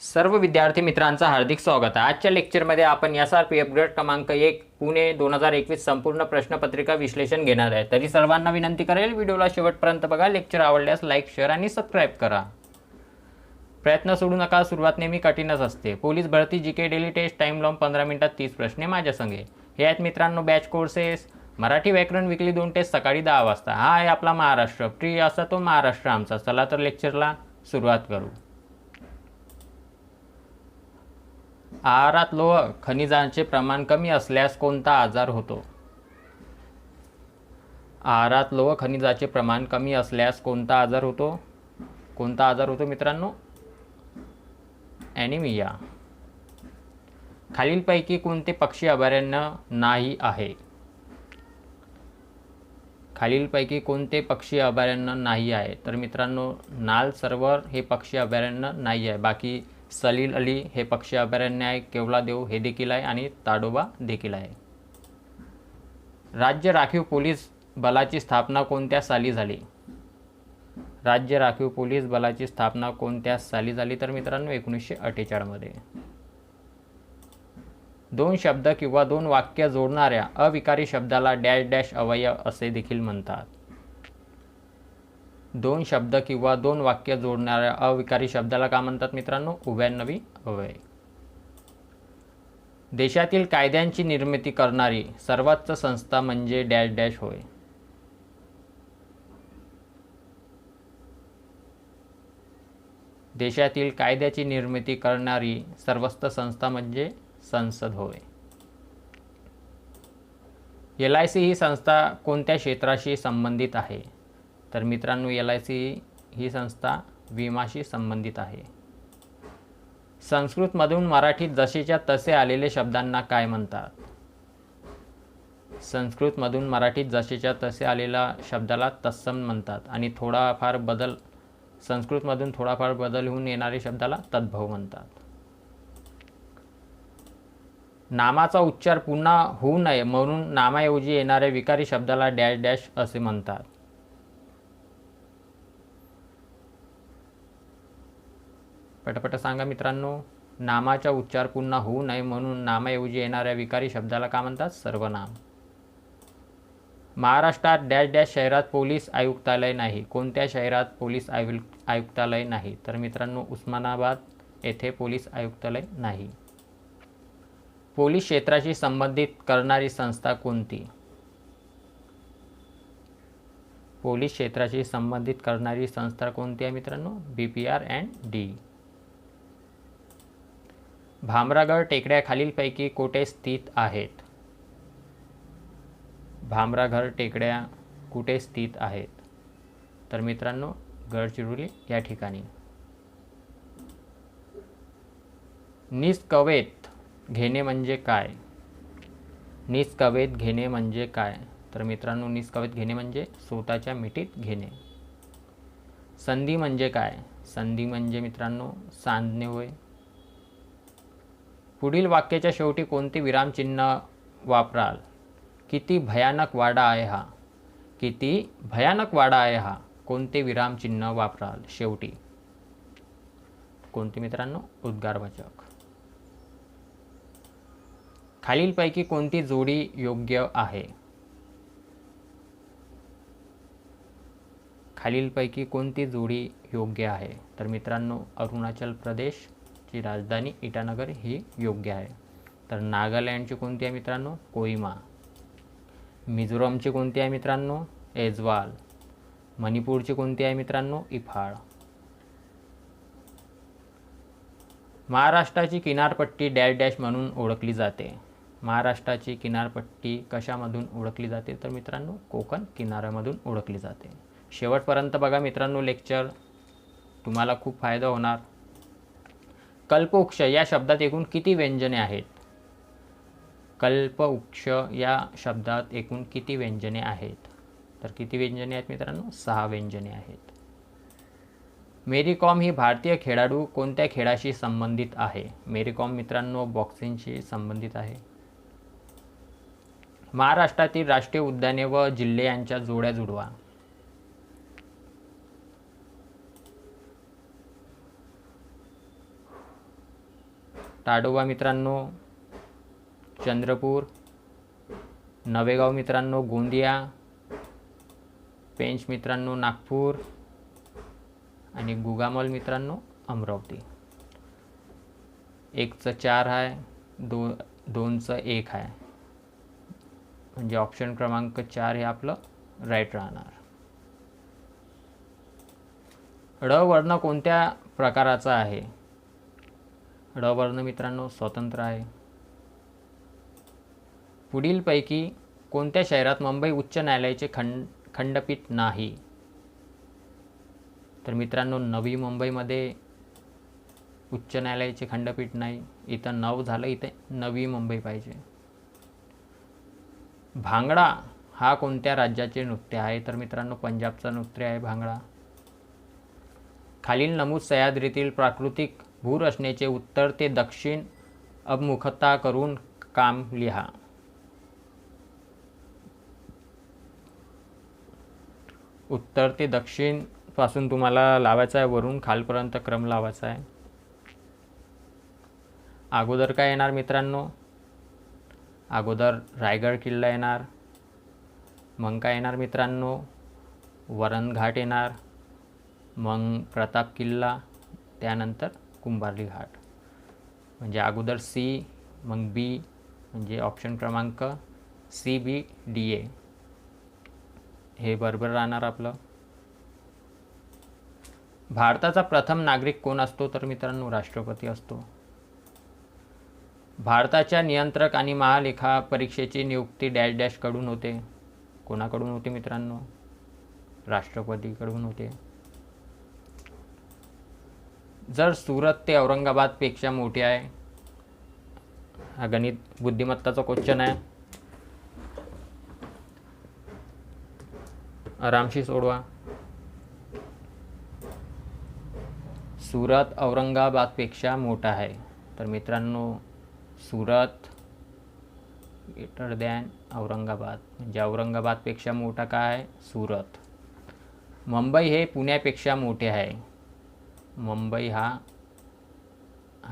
सर्व विद्यार्थी मित्रांचं हार्दिक स्वागत आहे। आजच्या लेक्चरमध्ये आपण SRPF गट क्रमांक 1 पुणे 2021 संपूर्ण प्रश्नपत्रिका विश्लेषण घेणार आहे। तरी सर्वांना विनंती करेल व्हिडिओला शेवटपर्यंत बघा। लेक्चर आवडल्यास लाईक, शेअर आणि सबस्क्राइब करा। प्रयत्न सोडू नका, सुरुवात नेहमी कठीणच असते। पोलीस भरती जीके डेली टेस्ट, टाइम लावून 15 मिनिटात 30 प्रश्न माझ्या संगे। हे आहेत मित्रांनो बॅच कोर्सेस। मराठी व्याकरण विकली 2 टेस्ट सकाळी 10 वाजता। हा आहे आपला महाराष्ट्र, प्रिय असा तो महाराष्ट्र आमचा। चला तर लेक्चरला सुरुवात करू। आहारात लोह खनिजांचे प्रमाण कमी असल्यास कोणता आजार होतो? आहारात लोह खनिजाचे प्रमाण कमी असल्यास कोणता आजार होतो? कोणता आजार होतो मित्रांनो? ॲनिमिया। खालीलपैकी कोणते पक्षी अभयारण्य नाही आहे? खालीलपैकी कोणते पक्षी अभयारण्य नाही आहे? तर मित्रांनो नाल सरोवर हे पक्षी अभयारण्य नाही आहे। बाकी सलील अली हे पक्षी अभयारण्य आहे, केवला देव हे देखील आहे आणि ताडोबा देखील आहे। राज्य राखीव पोलीस बलाची स्थापना कोणत्या साली झाली? राज्य राखीव पोलीस बलाची स्थापना कोणत्या साली झाली? तर मित्रांनो 1948 मध्ये। दोन शब्द किंवा दोन वाक्य जोडणाऱ्या अविकारी शब्दाला डॅश डॅश अवयव असे देखील म्हणतात। दोन शब्द किंवा दोन वाक्य जोडणाऱ्या अविकारी शब्दाला काय म्हणतात मित्रांनो? उभयनवी अव्यय। देशातील कायद्यांची निर्मिती करणारी सर्वोच्च संस्था म्हणजे डॅश डॅश होय। देशातील कायद्याची निर्मिती करणारी सर्वोच्च संस्था म्हणजे संसद होय। LIC ही संस्था कोणत्या क्षेत्राशी संबंधित आहे? तर मित्रांनो LIC ही संस्था विमाशी संबंधित आहे। संस्कृतमधून मराठीत जसेच्या तसे आलेले शब्दांना काय म्हणतात? संस्कृतमधून मराठीत जसेच्या तसे आलेल्या शब्दाला तत्सम म्हणतात आणि संस्कृतमधून थोडाफार बदल होऊन येणारे शब्दाला तद्भव म्हणतात। नामाचा उच्चार पुन्हा होऊ नये म्हणून नामाऐवजी येणाऱ्या विकारी शब्दाला डॅश डॅश असे म्हणतात। पटपट सांगा मित्रांनो। नामाचा उच्चार पुन्हा होऊ नये म्हणून नामाऐवजी येणाऱ्या विकारी शब्दाला काय म्हणतात? सर्वनाम। महाराष्ट्रात डॅश डॅश शहरात पोलीस आयुक्तालय नाही। कोणत्या शहरात पोलीस आयुक्तालय नाही? तर मित्रांनो उस्मानाबाद येथे पोलीस आयुक्तालय नाही। पोलीस क्षेत्राशी संबंधित करणारी संस्था कोणती? पोलीस क्षेत्राशी संबंधित करणारी संस्था कोणती आहे मित्रांनो? BPR&D। भामरागड टेकड्या खालीलपैकी कोठे स्थित आहेत? भामरागड टेकड्या कुठे स्थित आहेत? तर मित्रांनो गडचिरोली या ठिकाणी। निष्कवेत घेणे म्हणजे काय? निष्कवेत घेणे म्हणजे काय? तर मित्रांनो निष्कवेत घेणे म्हणजे स्वतःच्या मिठीत घेणे। संधी म्हणजे काय? संधी म्हणजे मित्रांनो सांधणे होय। पुढील वाक्याच्या शेवटी कोणते विरामचिन्ह वापराल? किती भयानक वाडा आहे हा? किती भयानक वाडा आहे हा? कोणते विरामचिन्ह वापराल शेवटी? कोणते मित्रांनो? उद्गारवाचक। खालीलपैकी कोणती जोडी योग्य आहे? खालीलपैकी कोणती जोडी योग्य आहे? तर मित्रांनो अरुणाचल प्रदेशची राजधानी इटानगर ही योग्य आहे। तर नागालँडची कोणती आहे मित्रांनो? कोहिमा। मिझोरमची कोणती आहे मित्रांनो? ऐझवाल। मणिपूरची कोणती आहे मित्रांनो? इंफाळ। महाराष्ट्राची किनारपट्टी डॅश डॅश म्हणून ओळखली जाते। महाराष्ट्राची किनारपट्टी कशामधून ओळखली जाते? तर मित्रांनो कोकण किनाऱ्यामधून ओळखली जाते। शेवटपर्यंत बघा मित्रांनो लेक्चर, तुम्हाला खूप फायदा होणार। कल्पवृक्ष या शब्दात एकूण किती व्यंजने आहेत? कल्पवृक्ष या शब्दात एकूण किती व्यंजने आहेत? तर किती व्यंजने आहेत मित्रांनो? 6 व्यंजने आहेत। मेरी कॉम ही भारतीय खेळाडू कोणत्या खेळाशी संबंधित आहे? मेरी कॉम मित्रांनो बॉक्सिंगशी संबंधित आहे। महाराष्ट्रातील राष्ट्रीय उद्याने व जिल्हे यांच्या जोड्या जुळवा। ताडोबा मित्रांनो चंद्रपूर, नवेगाव मित्रांनो गोंदिया, पेंच मित्रांनो नागपूर आणि गुगामल मित्रांनो अमरावती. 1चं 4 आहे, 2चं 1 आहे, म्हणजे ऑप्शन क्रमांक 4 हे आपलं राईट राहणार. ड वर्ण कोणत्या प्रकाराचा आहे? ड वर्ण मित्रांनो स्वतंत्र आहे. पुढीलपैकी कोणत्या शहरात मुंबई उच्च न्यायालयाचे खंडपीठ नाही? तर मित्रांनो नवी मुंबईमध्ये उच्च न्यायालयाचे खंडपीठ नाही. इथं 9 झालं, इथे नवी मुंबई पाहिजे. भांगडा हा कोणत्या राज्याचे नृत्य आहे? तर मित्रांनो पंजाबचं नृत्य आहे भांगडा. खालील नमूद सह्याद्रीतील प्राकृतिक भूरचनेचे उत्तर ते दक्षिण अभिमुखता करून काम लिहा. उत्तर ते दक्षिण पासून तुम्हाला लावायचा आहे, वरून खालपर्यंत क्रम लावायचा आहे. अगोदर काय येणार मित्रांनो? अगोदर रायगड किल्ला येणार, मग काय येणार मित्रांनो? वरण घाट येणार, मग प्रताप किल्ला, त्यानंतर कुंभारली घाट. म्हणजे अगोदर सी, मग बी, म्हणजे ऑप्शन क्रमांक CBDA हे बरोबर राहणार आपलं. भारताचा प्रथम नागरिक कोण असतो? तर मित्रांनो राष्ट्रपती असतो. भारताच्या नियंत्रक आणि महालेखा परीक्षेची नियुक्ती डॅश डॅश कडून होते. कोणाकडून होते मित्रांनो? राष्ट्रपतीकडून होते. जर सुरत ते औरंगाबादपेक्षा मोठे आहे, हा गणित बुद्धिमत्ताचा क्वेश्चन आहे, आरामशी सोडवा. सुरत औरंगाबादपेक्षा मोठा आहे, तर मित्रांनो सुरत ग्रेटर दॅन औरंगाबाद, म्हणजे औरंगाबादपेक्षा मोठा काय आहे? सुरत. मुंबई हे पुण्यापेक्षा मोठे आहे. मुंबई हा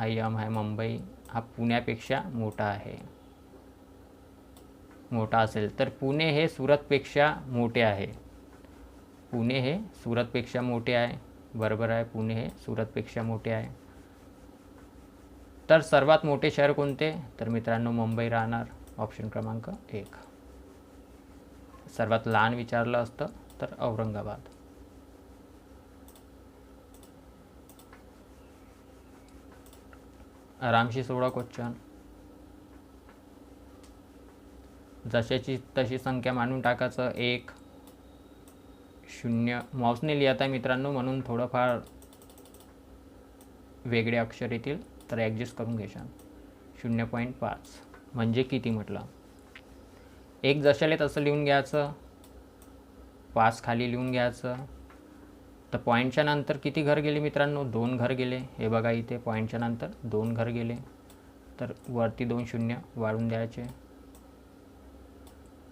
यम आहे, मुंबई हा पुण्यापेक्षा मोठा आहे. मोठा असेल तर पुणे हे सुरतपेक्षा मोठे आहे. पुणे हे सुरतपेक्षा मोठे आहे. बरोबर आहे, पुणे हे सुरतपेक्षा मोठे आहे. तर सर्वात मोठे शहर कोणते? तर मित्रांनो मुंबई राहणार, ऑप्शन क्रमांक 1. सर्वात लहान विचारलं असतं तर औरंगाबाद. आरामशी सोडा क्वेश्चन. जशाची तशी संख्या मानून टाकायचं. 1 0 माऊसने लिहित आहे मित्रांनो, म्हणून थोडंफार वेगळे अक्षर येतील, तर ॲडजस्ट करून घ्यायचं. 0.5 म्हणजे किती म्हटलं? 1 जशाले तसं लिहून घ्यायचं, 5 खाली लिहून घ्यायचं. तर पॉईंटच्या नंतर किती घर गेले मित्रांनो? 2 घर गेले. हे बघा इथे पॉईंटच्या नंतर 2 घर गेले, तर वरती 2 0 वाढून द्यायचे.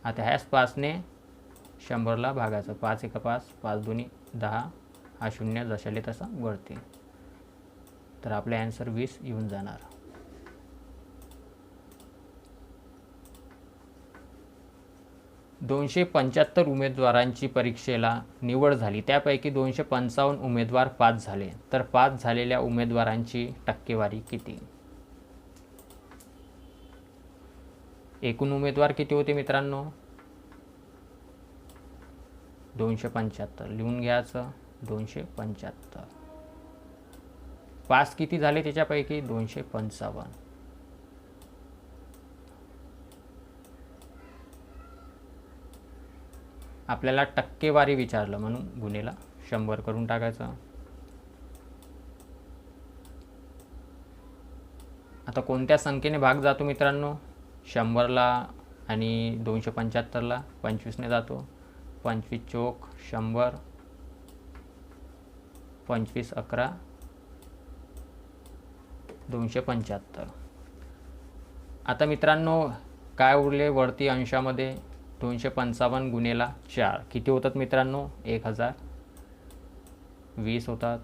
आता ह्याच 5ने 100ला भागायचं. 5 1 5, 5 2 10, हा 0 जशाले तसा वरती. तर आपले ॲन्सर 20 येऊन जाणार. $275 उमेदवारांची परीक्षेला निवड झाली, त्यापैकी 255 उमेदवार पास झाले, तर पास झालेल्या उमेदवारांची टक्केवारी किती? एकूण उमेदवार किती होते मित्रांनो? 275 लिहून घ्यायचं. 275. पास किती झाले त्याच्यापैकी? 255. आपल्याला टक्केवारी विचारलं म्हणून गुन्हेला 100 करून टाकायचं. आता कोणत्या संख्येने भाग जातो मित्रांनो? 100ला आणि 275ला 25ने जातो. 25 चोक 100, 25 11 275. आता मित्रांनो काय उरले वरती अंशामध्ये? 255 गुणेला 4 किती होतात मित्रांनो? 1000. 20 होतात.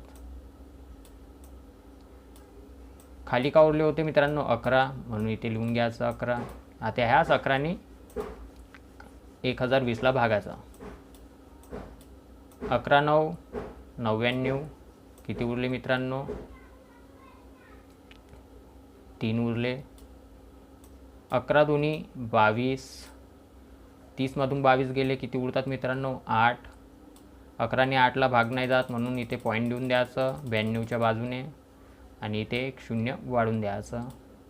खाली का उरले होते मित्रांनो 11, म्हणून इथे लिहून घ्यायचं 11. आता ह्याच 11ने 1020ला भागायचं. 11 9 99, किती उरले मित्रांनो 3 उरले. 11 दुनी 22, 30मधून 22 गेले, किती उरतात मित्रांनो 8. 11ने 8ला भाग नाही जात म्हणून इथे पॉईंट देऊन द्यायचं 92च्या बाजूने आणि इथे एक 0 वाढून द्यायचं.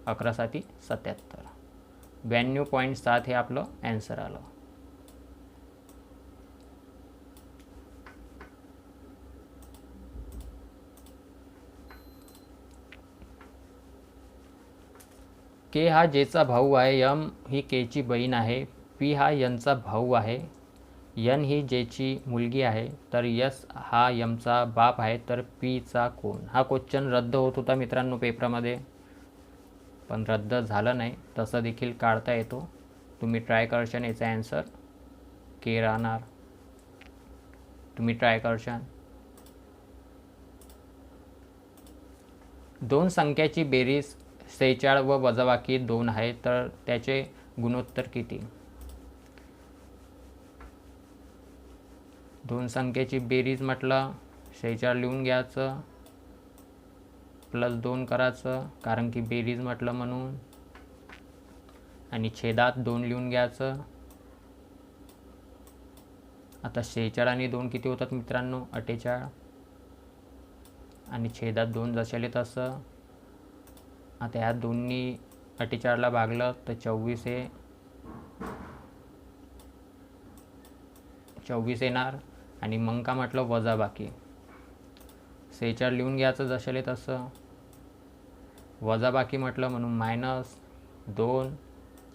11 7 77, 92.7 हे आपलं ॲन्सर आलं. के हा जेचा भाऊ आहे, यम ही केची बहीण आहे, पी हा यनचा भाऊ आहे, यन ही जेची मुलगी आहे, तर यस हा यमचा बाप आहे, तर पीचा कोण. हा क्वेश्चन रद्द होत होता मित्रांनो पेपरामध्ये, पण रद्द झालं नाही. तसं देखील काढता येतो. तुम्ही ट्राय करशान, याचा ॲन्सर के राहणार. तुम्ही ट्राय करशान. दोन संख्याची बेरीज 46 व वजाबाकी 2 आहे, तर त्याचे गुणोत्तर किती. दोन संख्येची बेरीज म्हटलं 46 लिहून घ्यायचं, +2 करायचं कारण की बेरीज म्हटलं म्हणून, आणि छेदात 2 लिहून घ्यायचं. आता 46 आणि 2 किती होतात मित्रांनो 48, आणि छेदात 2 जशाले तसं. आता ह्या दोन्ही 48ला भागलं तर 24 येणार. आणि मग का म्हटलं वजाबाकी 46 लिहून घ्यायचं जशाले तसं, वजाबाकी म्हटलं म्हणून -2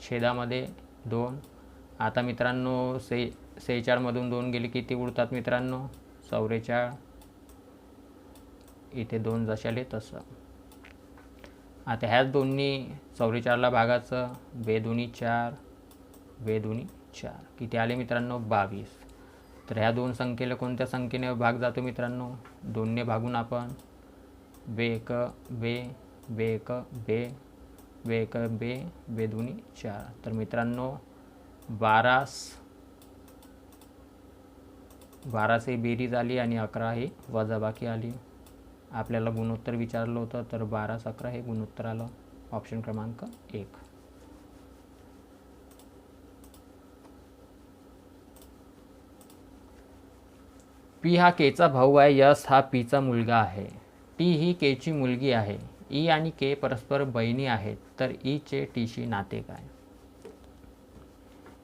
छेदामध्ये 2. आता मित्रांनो 46मधून 2 गेले किती उरतात मित्रांनो 44. इथे 2 जशाले तसं. आता ह्याच दोन्ही 44ला भागाचं 2 दुनी 4, 2 दुनी 4, किती आले मित्रांनो 22. तर ह्या दोन संख्येला कोणत्या संख्येने भाग जातो मित्रांनो 2ने भागून आपण 2 1 2 2 1 2 2 1 2 2 दुनी 4. तर मित्रांनो 12 ही बेरीज आली आणि 11 ही वजाबाकी आली. आपल्याला गुणोत्तर विचारलं होतं, तर 12 11 हे गुणोत्तर आलं. ऑप्शन क्रमांक 1. पी हा केचा भाऊ आहे, यस हा पीचा मुलगा आहे, टी ही केची मुलगी आहे, ई आणि के परस्पर बहिणी आहेत, तर ईचे टीशी नाते काय.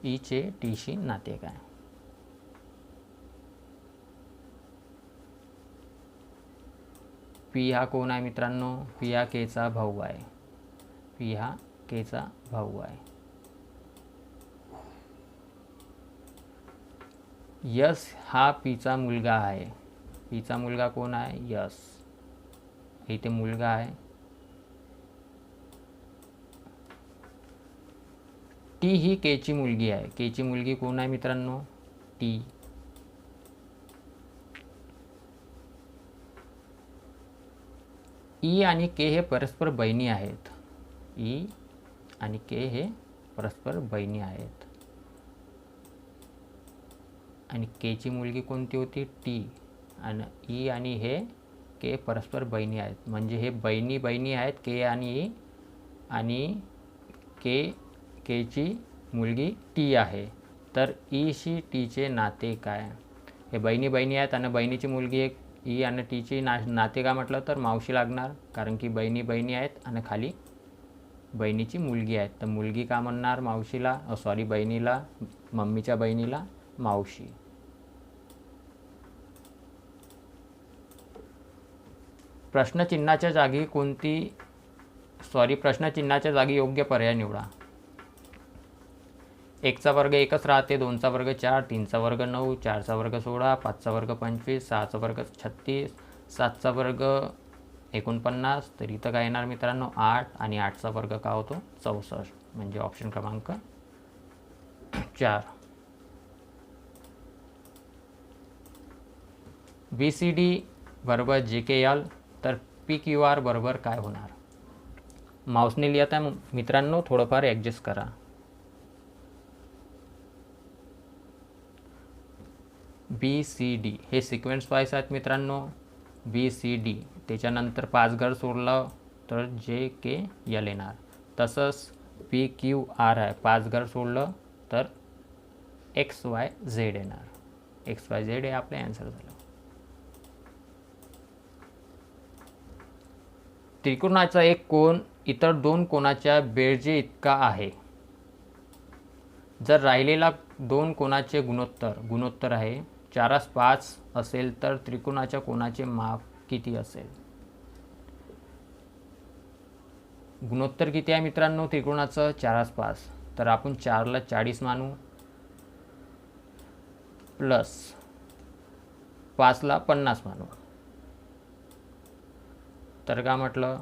ईचे टीशी नाते काय. पी हा कोण आहे मित्रांनो, पी हा केचा भाऊ आहे. पी हा केचा भाऊ आहे. यस हा पीचा मुलगा आहे. पीचा मुलगा कोण आहे यस, इथे मुलगा आहे. टी ही केची मुलगी आहे. केची मुलगी कोण आहे मित्रांनो टी. ई आणि के हे परस्पर बहिणी आहेत. ई आणि के हे परस्पर बहिणी आहेत. आणि केची मुलगी कोणती होती टी. आणि ई आणि हे के परस्पर बहिणी आहेत, म्हणजे हे बहिणी बहिणी आहेत के आणि ई. आणि केची मुलगी टी आहे, तर ईशी टीचे नाते काय. हे बहिणी बहिणी आहेत आणि बहिणीची मुलगी एक ई आणि टीची नाते का म्हटलं तर मावशी लागणार, कारण की बहिणी बहिणी आहेत आणि खाली बहिणीची मुलगी आहे, तर मुलगी का म्हणणार मावशीला, बहिणीला, मम्मीच्या बहिणीला मावशी. प्रश्नचिन्हाच्या जागी प्रश्नचिन्हाच्या जागी योग्य पर्याय निवडा. 1चा वर्ग 1च राहते, 2चा वर्ग 4, 3चा वर्ग 9, 4चा वर्ग 16, 5चा वर्ग 25, 6चा वर्ग 36, 7चा वर्ग 49. तर इथं काय येणार मित्रांनो 8, आणि 8चा वर्ग का होतो 64, म्हणजे ऑप्शन क्रमांक 4. BCD बरोबर JKL, तर PQR बरोबर काय होणार. माऊसने लिहित आहे मित्रांनो, थोडंफार ॲडजस्ट करा. BCD हे सिक्वेन्स वाईज आहेत मित्रांनो. BCD त्याच्यानंतर 5 घर सोडलं तर JKL येणार. तसंच PQR आहे, 5 घर सोडलं तर XYZ येणार. XYZ हे आपले ॲन्सर झालं. त्रिकोणाचा एक कोन इतर दोन कोनाच्या बेरजे इतका आहे. जर राहिलेला दोन कोनाचे गुणोत्तर आहे 4:5 असेल तर त्रिकोणाच्या कोनाचे माप किती असेल? गुणोत्तर किती आहे मित्रांनो त्रिकोणाचं? 4:5. तर आपण 4ला 40 मानू प्लस 5ला 50 मानू. तर का म्हटलं,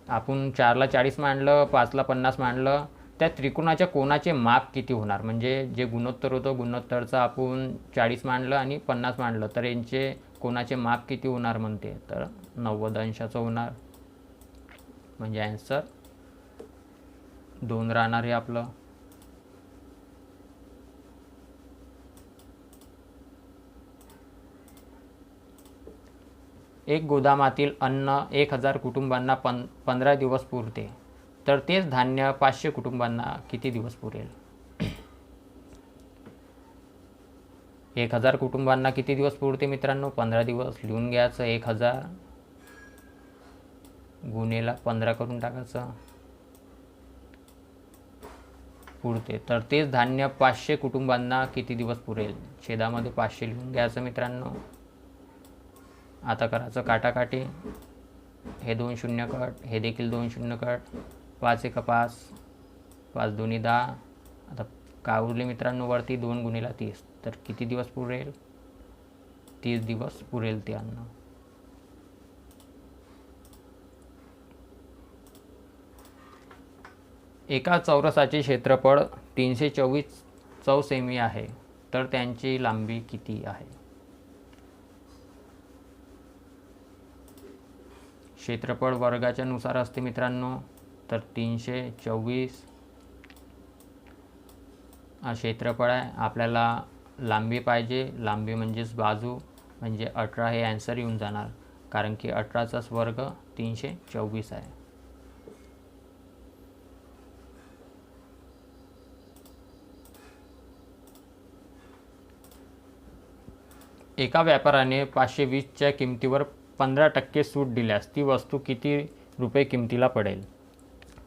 आपण 4ला 40 मानलं, 5ला 50 मानलं, त्या त्रिकोणाच्या कोनाचे माप किती होणार? म्हणजे जे गुणोत्तर होतं गुणोत्तरचं आपण 40 मानलं आणि 50 मानलं, तर यांचे कोनाचे माप किती होणार म्हणते? तर 90 अंशाचं होणार. म्हणजे ॲन्सर 2 राहणार आहे आपलं. एक गोदामातील अन्न 1000 कुटुंबांना 15 दिवस पुरते, तर तेच धान्य 500 कुटुंबांना किती दिवस पुरेल? 1000 कुटुंबांना किती दिवस पुरते मित्रांनो? 15 दिवस. लिहून घ्यायचं 1000 गुणेला 15 करून टाकायचं. पुरते, तर तेच धान्य 500 कुटुंबांना किती दिवस पुरेल? छेदामध्ये 500 लिहून घ्यायचं मित्रांनो. आता करायचं काटाकाटी. हे 2 शून्य कट, हे देखील 2 शून्य कट. 5 1 5, 5 2 10. आता काय उरले मित्रांनो वरती? 2 गुणेला 30. तर किती दिवस पुरेल? 30 दिवस पुरेल ते अन्न. एका चौरसाचे क्षेत्रफळ 324 चौरस सेमी आहे, तर त्यांची लांबी किती आहे? क्षेत्रफळ वर्गाच्या नुसार असते मित्रांनो. तर 324 क्षेत्रफळ आहे. आपल्याला लांबी पाहिजे. लांबी म्हणजेच बाजू, म्हणजे 18 हे ॲन्सर येऊन जाणार, कारण की 18चाच वर्ग 324 आहे. एका व्यापाऱ्याने 520च्या किमतीवर 15% सूट दिल्यास ती वस्तू किती रुपये किमतीला पडेल?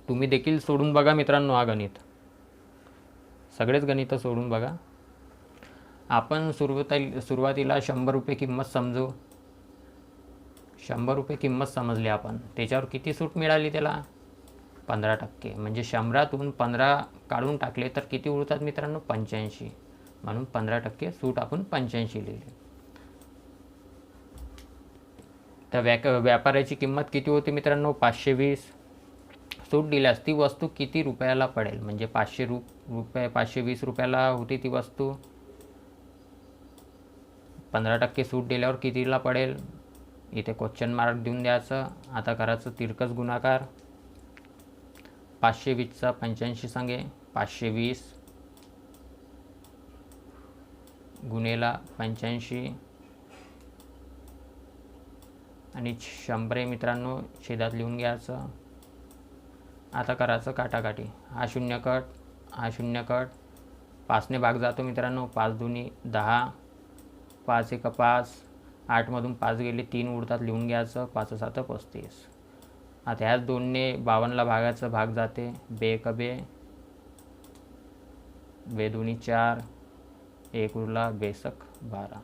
तुम्ही देखील सोडून बघा मित्रांनो हा गणित. सगळेच गणितं सोडून बघा. आपण सुरुवातीला 100 रुपये किंमत समजू. 100 रुपये किंमत समजली आपण. त्याच्यावर किती सूट मिळाली त्याला? 15%. म्हणजे 100तून 15 काढून टाकले तर किती उरतात मित्रांनो? 85. म्हणून 15% सूट आपण 85 लिहिली. तर व्यापाऱ्याची किंमत किती होती मित्रांनो? 520. सूट दिल्यास ती वस्तू किती रुपयाला पडेल? म्हणजे 520 रुपयाला होती ती वस्तू. 15% सूट दिल्यावर कितीला पडेल? इथे क्वेश्चन मार्क देऊन द्यायचं. आता करायचं तिरकस गुणाकार. 520चा 85 संगे 520 गुणेला 85 आणि 100 मित्रांनो छेदात लिहून घ्यायचं. आता करायचं काटाकाटी. हा शून्य कट, हा शून्य कट. 5ने भाग जातो मित्रांनो. 5 2 10, 5 1 5. 8मधून 5 गेले 3 उरतात, लिहून घ्यायचं. 5 7 35. आता ह्याच 2ने 52ला भागाचं, भाग जाते. 2 1 2, 2 2 4, 1 उरला, 2 1 12.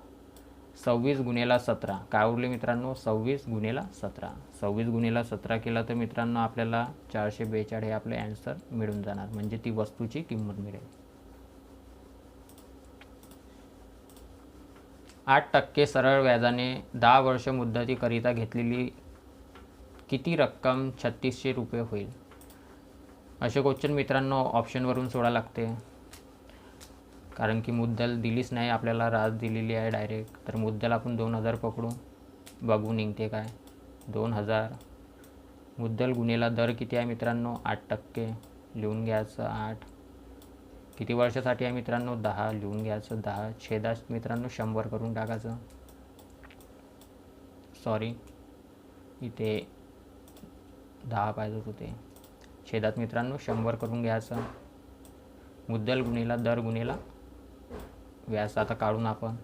26 गुणेला 17. काय उरले मित्रांनो? 26 गुणेला 17. 26 गुणेला 17 केला तर मित्रांनो आपल्याला 442 हे आपले ॲन्सर मिळून जाणार. म्हणजे ती वस्तूची किंमत मिळेल. 8% सरळ व्याजाने 10 वर्ष मुदतीकरिता घेतलेली किती रक्कम 3600 रुपये होईल? असे क्वेश्चन मित्रांनो ऑप्शनवरून सोडा लागते, कारण की मुद्दल दिलीच नाही आपल्याला, राज दिलेली आहे डायरेक्ट. तर मुद्दल आपण 2000 पकडू, बघू निघते काय. 2000 मुद्दल गुन्हेला दर किती आहे मित्रांनो? 8% लिहून घ्यायचं 8. किती वर्षासाठी आहे मित्रांनो? 10 लिहून घ्यायचं 10. छेदात मित्रांनो 100 करून टाकायचं. सॉरी, इथे 10 पाहिजे होते. छेदात मित्रांनो 100 करून घ्यायचं. मुद्दल गुन्हेला दर गुन्हेला व्यास आता काढून आपण.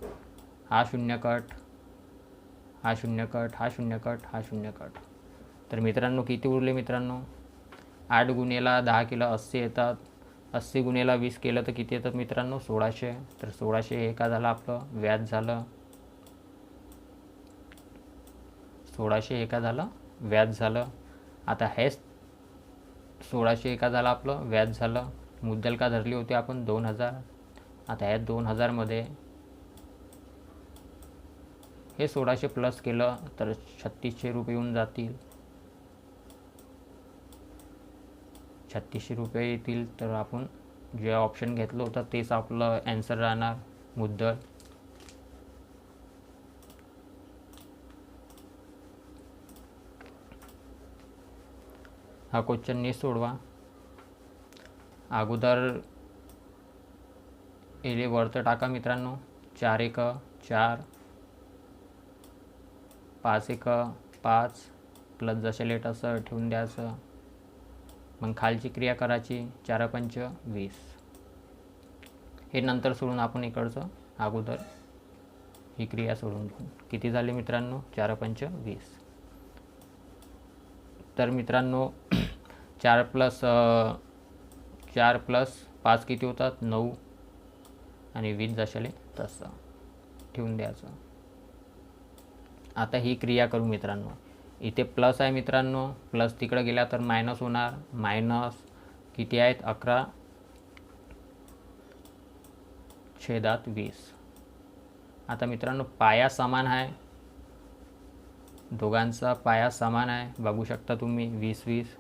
हा 0 कट, हा 0 कट, हा 0 कट, हा 0 कट. तर मित्रांनो किती उरले मित्रांनो? 8 गुन्हेला 10 केलं 80 येतात. 80 गुन्हेला 20 केलं तर किती येतात मित्रांनो? 1600. तर 1600 हे का झालं आपलं? व्याज झालं. 1600 हे का झालं? व्याज झालं. आता हे 1600 हे का झालं आपलं? व्याज झालं. मुद्दल का धरली होती आपण? 2000. आता ह्या 2000मध्ये हे 1600 प्लस केलं तर 3600 रुपये येऊन जातील. 3600 रुपये येतील. तर आपण जे ऑप्शन घेतलं होतं तेच आपलं ॲन्सर राहणार, मुद्दल. हा क्वेश्चन नीट सोडवा. अगोदर एले वरतं टाका मित्रांनो. 4 एक 4, 5 एक 5, प्लस जसे लेट असं ठेवून द्यायचं. मग खालची क्रिया करायची. 4 पंच 20. हे नंतर सोडून आपण इकडचं अगोदर ही क्रिया सोडून घेऊ. किती झाले मित्रांनो? 4 पंच 20. तर मित्रांनो 4 प्लस 5 किती होतात? 9. आणि 20 जशाले तसं ठेवून द्यायचं. आता ही क्रिया करू मित्रांनो. इथे प्लस आहे मित्रांनो. प्लस तिकडं गेला तर मायनस होणार. मायनस किती आहेत? 11 छेदात 20. आता मित्रांनो पाया समान आहे. दोघांचा पाया समान आहे. बघू शकता तुम्ही. 20 20.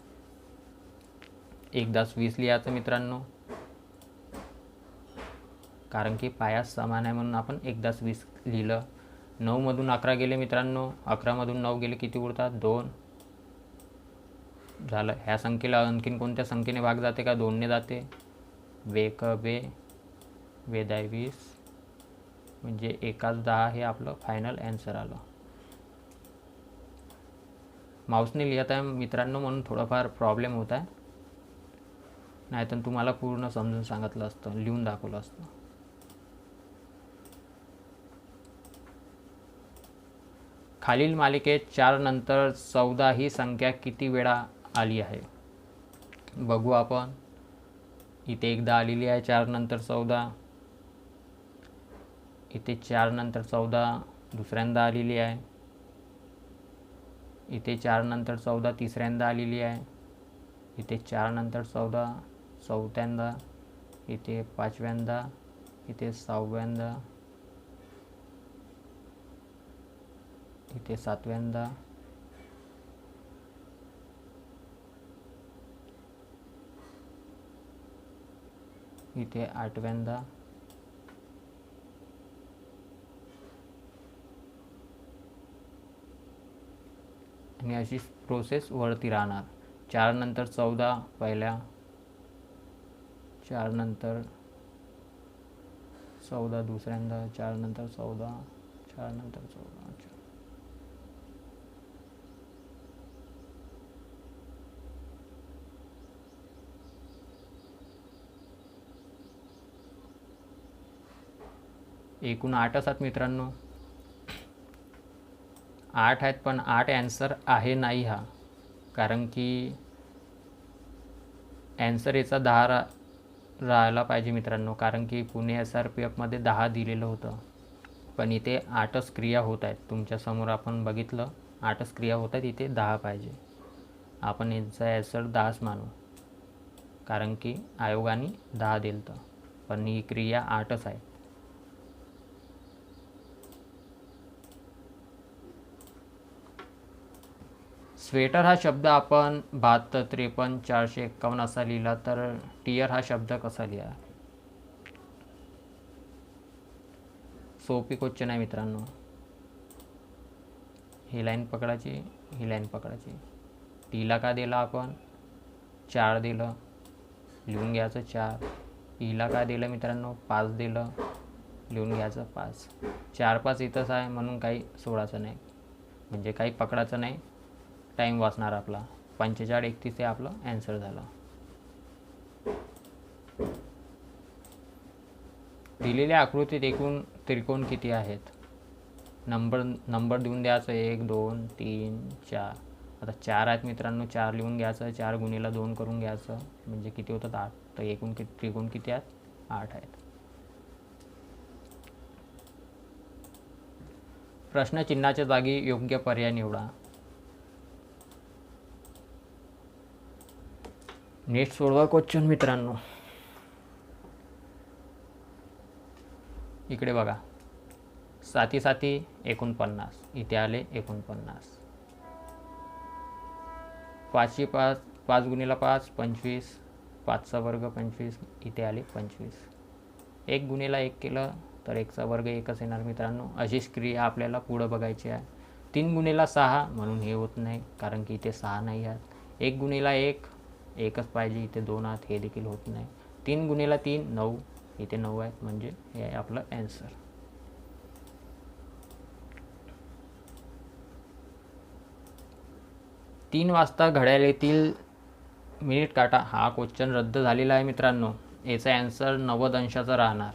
एकदाच 20 लिहायचं मित्रांनो, कारण की पाया समान आहे म्हणून आपण एकदाच 20 लिहिलं. 9मधून 11 गेले मित्रांनो. 11मधून 9 गेले किती उरतात? 2 झालं. ह्या संख्येला आणखीन कोणत्या संख्येने भाग जाते का? 2ने जाते. बेक बे बेदाय 20 म्हणजे एकाच 10 हे आपलं फायनल ॲन्सर आलं. माऊसने लिहित आहे मित्रांनो म्हणून थोडाफार प्रॉब्लेम होत आहे. नाहीतर तुम्हाला पूर्ण समजून सांगितलं असतं, लिहून दाखवलं असतं. खालील मालिकेत 4 नंतर 14 ही संख्या किती वेळा आली आहे? बघू आपण. इथे एकदा आलेली आहे 4 नंतर 14. इथे 4 नंतर 14 दुसऱ्यांदा आलेली आहे. इथे 4 नंतर 14 तिसऱ्यांदा आलेली आहे. इथे 4 नंतर 14 चौथ्यांदा. इथे 5व्यांदा. इथे 6व्यांदा. इथे 7व्यांदा. इथे 8व्यांदा. आणि अशी प्रोसेस वरती राहणार. 4 नंतर 14 पहिल्या. 4 नंतर 14 दुसऱ्यांदा. 4 नंतर 14. 4 नंतर 14. एकूण 8 असतात मित्रांनो. 8 आहेत पण 8 ॲन्सर आहे नाही हा, कारण की ॲन्सर याचा 10 राहायला पाहिजे मित्रांनो, कारण की पुणे SRPFमध्ये 10 दिलेलं होतं. पण इथे 8च क्रिया होत आहेत. तुमच्यासमोर आपण बघितलं 8च क्रिया होत आहेत. इथे 10 पाहिजे. आपण याचा ॲन्सर 10च मानू, कारण की आयोगाने 10 दिलं होतं. पण ही क्रिया 8च आहे. स्वेटर हा शब्द आपण 72, 53, 451 असा लिहिला तर टियर हा शब्द कसा लिहा? सोपी क्वेश्चन आहे मित्रांनो. ही लाईन पकडायची, ही लाईन पकडायची. टीला काय दिलं आपण 4 दिलं, लिहून घ्यायचं 4. ईला काय दिलं मित्रांनो 5 दिलं, लिहून घ्यायचं 5. 4 5 इथंच आहे म्हणून काही सोडायचं नाही, म्हणजे काही पकडायचं नाही, टाईम वाचणार आपला. 45 31 हे आपलं ॲन्सर झालं. दिलेल्या आकृतीत एकूण त्रिकोण किती आहेत? नंबर देऊन द्यायचं 1 2 3 4. आता 4 आहेत मित्रांनो, 4 लिहून घ्यायचं, 4 गुणिले 2 करून घ्यायचं, म्हणजे किती होतात 8. तर एकूण त्रिकोण किती आहेत? 8 आहेत. प्रश्नचिन्हाच्या जागी योग्य पर्याय निवडा. नीट सोडवा क्वेश्चन मित्रांनो. इकडे बघा, 7 7 49, इथे आले 49. 5 5 5 गुणिले 5 25, 5चा वर्ग 25, इथे आले 25. 1 गुणिले 1 केलं तर 1चा वर्ग 1च येणार मित्रांनो. अशीच क्रिया आपल्याला पुढं बघायची आहे. 3 गुणिले 6 म्हणून हे होत नाही, कारण की इथे 6 नाही आहेत. 1 गुणिले 1 एकच पाहिजे, इथे 2 आहेत, हे देखील होत नाही. 3 गुणिले 3 9, इथे 9 आहेत, म्हणजे हे आहे आपलं ॲन्सर. तीन वाजता घड्याळीतील मिनिट काटा हा क्वेश्चन रद्द झालेला आहे मित्रांनो. याचा ॲन्सर 90 अंशाचा राहणार.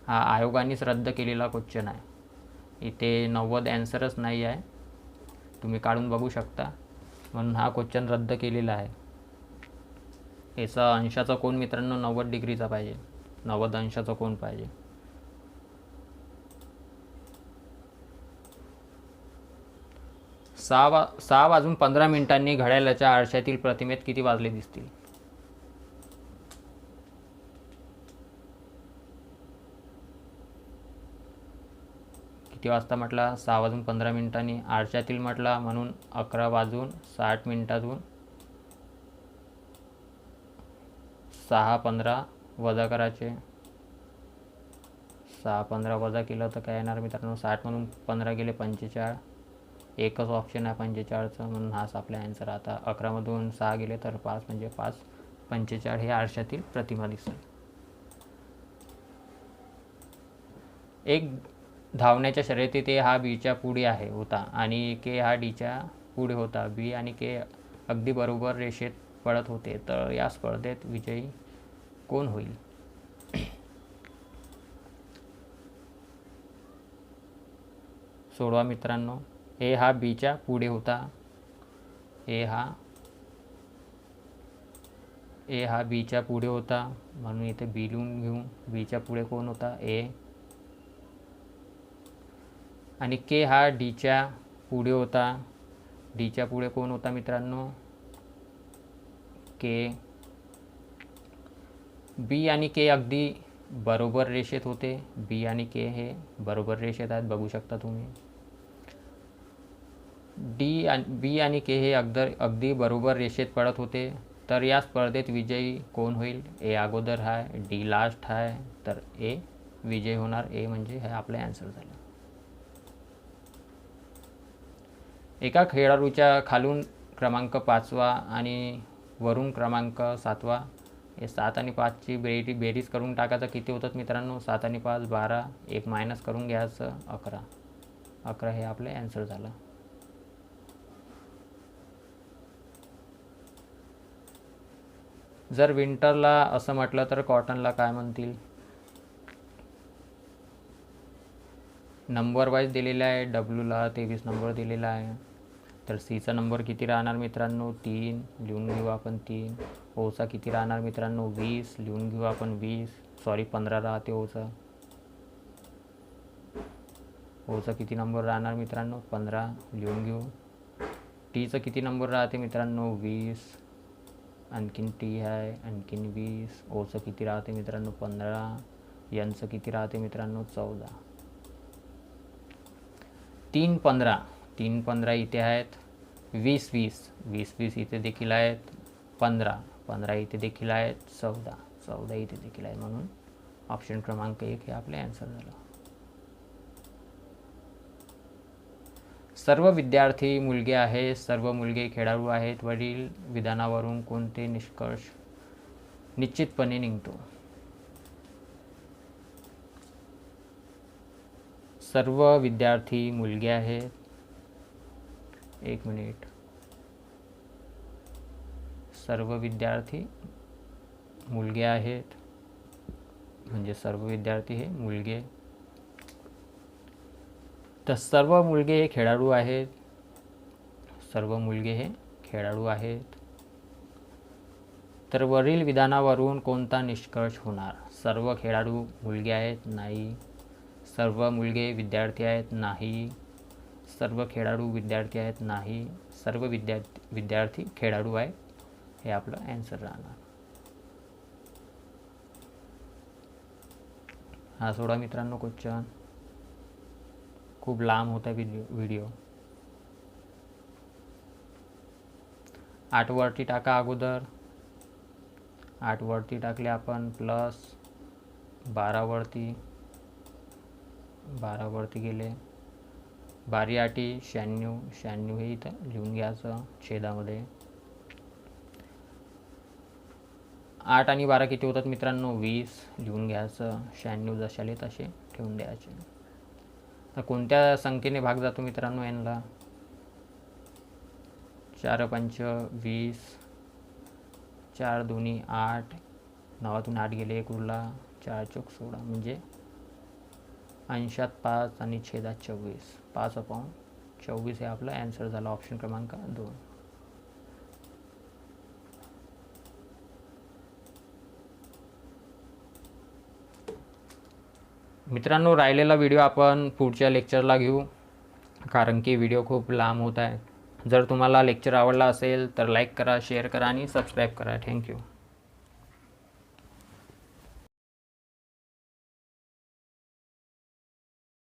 हा आयोगानेच रद्द केलेला क्वेश्चन आहे. इथे 90 ॲन्सरच नाही आहे, तुम्ही काढून बघू शकता, म्हणून हा क्वेश्चन रद्द केलेला आहे. याचा अंशाचा कोन मित्रांनो 90 डिग्रीचा पाहिजे, 90 अंशाचा कोन पाहिजे. सहा वाजून 15 मिनिटांनी घड्याळाच्या आरशातील प्रतिमेत किती वाजले दिसतील? किती वाजता म्हटला? 6 वाजून 15 मिनिटांनी. आरशातील म्हटला म्हणून 11 वाजून 60 मिनिटातून 6 15 वजा करायचे. 6 15 वजा केलं तर काय येणार मित्रांनो? 60 म्हणून 15 गेले 45. एकच ऑप्शन आहे 45चं, म्हणून हाच आपला ॲन्सर. आता 11मधून 6 गेले तर 5, म्हणजे 5 45 हे आरशातील प्रतिमा दिसेल. एक धावण्याच्या शर्यतीत ए हा बीच्या पुढे होता आणि के हा डीच्या पुढे होता. बी आणि के अगदी बरोबर रेषेत पळत होते, तर या स्पर्धेत विजयी कोण होईल? सोडवा मित्रांनो. ए हा बीच्या पुढे होता. ए हा बीच्या पुढे होता, म्हणून इथे बी लिहून घेऊ. बीच्या पुढे कोण होता? ए. आणि के हा डीच्या पुढे होता. डीच्या पुढे कोण होता मित्रांनो? के. बी आणि के अगदी बरोबर रेषेत होते. बी आणि के हे बरोबर रेषेत आहेत, बघू शकता तुम्ही. बी आणि के हे अगदी बरोबर रेषेत पडत होते, तर या स्पर्धेत विजयी कोण होईल? ए अगोदर आहे, डी लास्ट आहे, तर ए विजय होणार. ए म्हणजे हे आपलं ॲन्सर झालं. एका खेळाडूच्या खालून क्रमांक 5वा आणि वरून क्रमांक 7वा, हे 7 आणि 5ची बेरीज करून टाकायचं. किती होतात मित्रांनो? 7 आणि 5 12, एक मायनस करून घ्यायचं 11. 11 हे आपलं ॲन्सर झालं. जर विंटरला असं म्हटलं तर कॉटनला काय म्हणतील? नंबर वाईज दिलेला आहे. डब्ल्यूला 23 नंबर दिलेला आहे, तर सीचा नंबर किती राहणार मित्रांनो? 3 लिहून घेऊ आपण 3. ओचा किती राहणार मित्रांनो? 20 लिहून घेऊ आपण 15 राहते ओचा. ओचा किती नंबर राहणार मित्रांनो? 15 लिहून घेऊ. टीचा किती नंबर राहते मित्रांनो? 20. आणखीन टी आहे, आणखीन 20. ओचं किती राहते मित्रांनो? 15. यांचं किती राहते मित्रांनो? 14. 3 15 3 15 इथे आहेत. 20 20 20 20 इथे देखील आहेत. 15 15 इथे देखील आहेत. 14 14 इथे देखील आहेत, म्हणून ऑप्शन क्रमांक 1 हे आपले ॲन्सर झालं. सर्व विद्यार्थी मुलगे आहेत, सर्व मुलगे खेळाडू आहेत. वरील विधानावरून कोणते निष्कर्ष निश्चितपणे निघतो? सर्व विद्यार्थी मुलगे आहेत. एक मिनिट. सर्व विद्यार्थी मुलगे आहेत म्हणजे सर्व विद्यार्थी हे मुलगे. तर सर्व मुलगे हे खेळाडू आहेत. सर्व मुलगे हे खेळाडू आहेत. तर वरील विधानावरून कोणता निष्कर्ष होणार? सर्व खेळाडू मुलगे आहेत? नाही. सर्व मुलगे विद्यार्थी आहेत? नाही. सर्व खेळाडू विद्यार्थी आहेत? नाही. सर्व विद्यार्थी खेळाडू आहेत. हे आपलं ॲन्सर राहणार. हा सोडा मित्रांनो क्वेश्चन. खूप लांब होता व्हिडिओ. 8 वरती टाका अगोदर. 8 वरती टाकले आपण प्लस 12 वरती. 12 वरती गेले. 12 आठी 96. 96 हे इथं लिहून घ्यायचं छेदामध्ये. 8 आणि 12 किती होतात मित्रांनो? 20 लिहून घ्यायचं. 96 जशाले तसे ठेवून द्यायचे. तर कोणत्या संख्येने भाग जातो मित्रांनो यांना? 4 पंच 20. 4 दोन्ही 8. 9तून 8 गेले 1 उरला. 4 चौक 16 म्हणजे अंशात 5 आणि छेदात 24. 5/24 हे आपलं ॲन्सर झालं. ऑप्शन क्रमांक 2. मित्रांनो राहिलेला व्हिडिओ आपण पुढच्या लेक्चरला घेऊ, कारण की व्हिडिओ खूप लांब होत आहे. जर तुम्हाला लेक्चर आवडला असेल तर लाईक करा, शेअर करा आणि सबस्क्राईब करा. थँक्यू.